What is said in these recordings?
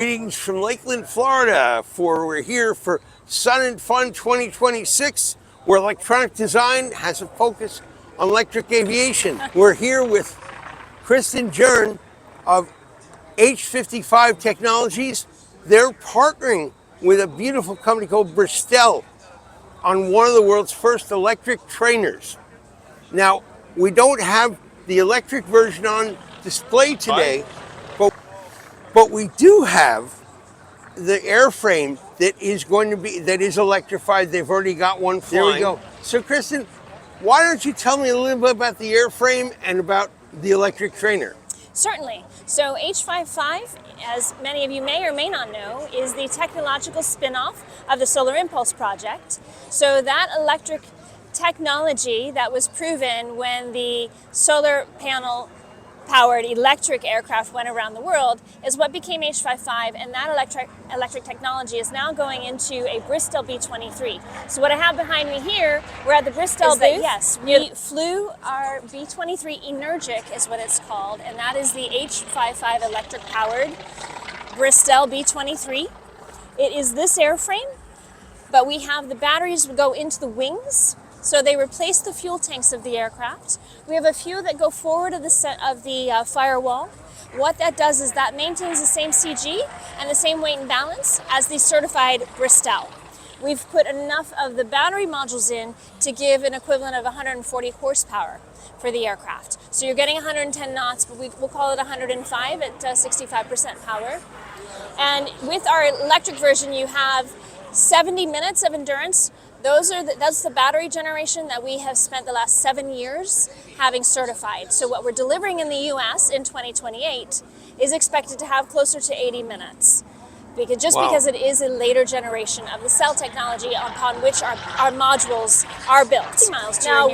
Greetings from Lakeland, Florida. We're here for Sun and Fun 2026, where electronic design has a focus on electric aviation. We're here with Kristen Jern of H55 Technologies. They're partnering with a beautiful company called Bristell on one of the world's first electric trainers. Now, we don't have the electric version on display today, but we do have the airframe that is electrified. They've already got one flying. There we go. So Kristen, why don't you tell me a little bit about the airframe and about the electric trainer? Certainly. So H55, as many of you may or may not know, is the technological spin-off of the Solar Impulse project. So that electric technology that was proven when the solar panel powered electric aircraft went around the world is what became H55, and that electric technology is now going into a Bristell B23. So what I have behind me here, we're at the Bristell booth. Yes, we flew our B23 Energic is what it's called, and that is the H55 electric powered Bristell B23. It is this airframe, but we have the batteries go into the wings. So they replace the fuel tanks of the aircraft. We have a few that go forward of the firewall. What that does is that maintains the same CG and the same weight and balance as the certified Bristell. We've put enough of the battery modules in to give an equivalent of 140 horsepower for the aircraft. So you're getting 110 knots, but we'll call it 105 at 65% power. And with our electric version, you have 70 minutes of endurance. That's the battery generation that we have spent the last 7 years having certified. So what we're delivering in the US in 2028 is expected to have closer to 80 minutes. Because it is a later generation of the cell technology upon which our modules are built. Miles to now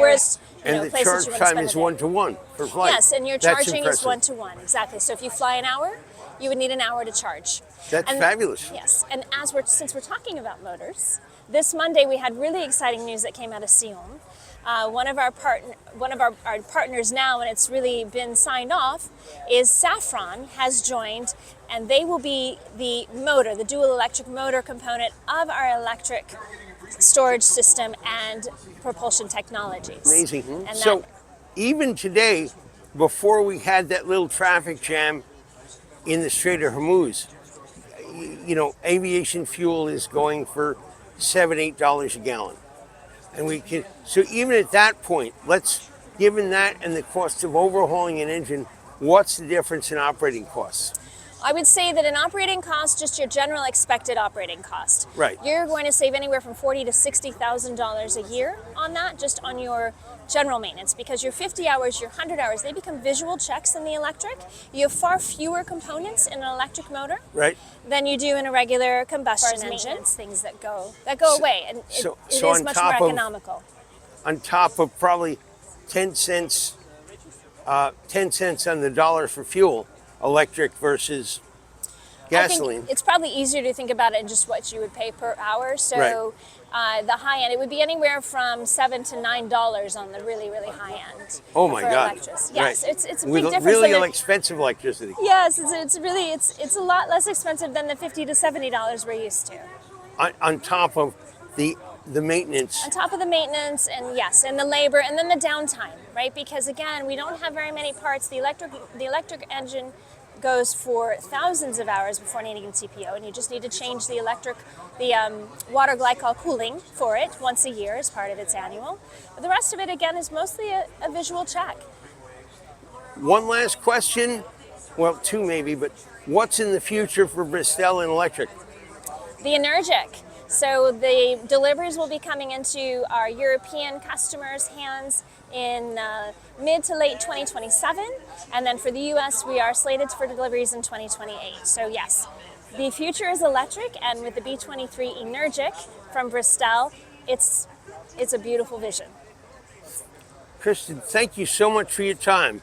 and the charge time is 1-to-1 for flight. Yes, and your charging is 1-to-1, exactly. So if you fly an hour, you would need an hour to charge. That's fabulous. Yes, and since we're talking about motors, this Monday we had really exciting news that came out of Sion. One of our partners now, and it's really been signed off, is Safran has joined, and they will be the dual electric motor component of our electric storage system and propulsion technologies. Amazing. And so even today, before we had that little traffic jam in the Strait of Hormuz, aviation fuel is going for $7-8 a gallon. And so even at that point, given that and the cost of overhauling an engine, what's the difference in operating costs? I would say that in operating costs, just your general expected operating cost. Right. You're going to save anywhere from $40,000 to $60,000 a year on that, just on your general maintenance, because your 50 hours, your 100 hours, they become visual checks in the electric. You have far fewer components in an electric motor than you do in a regular combustion engine. Things that go away, and it is much more economical. On top of probably 10 cents on the dollar for fuel, electric versus gasoline. I think it's probably easier to think about it in just what you would pay per hour. So the high end, it would be anywhere from $7 to $9 on the really, really high end. Oh my God! Yes, it's a big difference. Really expensive electricity. Yes, it's a lot less expensive than the $50 to $70 we're used to. On top of the maintenance. On top of the maintenance, and yes, and the labor, and then the downtime, right? Because again, we don't have very many parts. The electric engine goes for thousands of hours before needing a CPO, and you just need to change the water glycol cooling for it once a year as part of its annual. But the rest of it, again, is mostly a visual check. One last question, well, two maybe, but what's in the future for Bristell and electric? The Energic. So the deliveries will be coming into our European customers' hands in mid to late 2027. And then for the US, we are slated for deliveries in 2028. So yes, the future is electric, and with the B23 Energic from Bristell, it's a beautiful vision. Kristen, thank you so much for your time.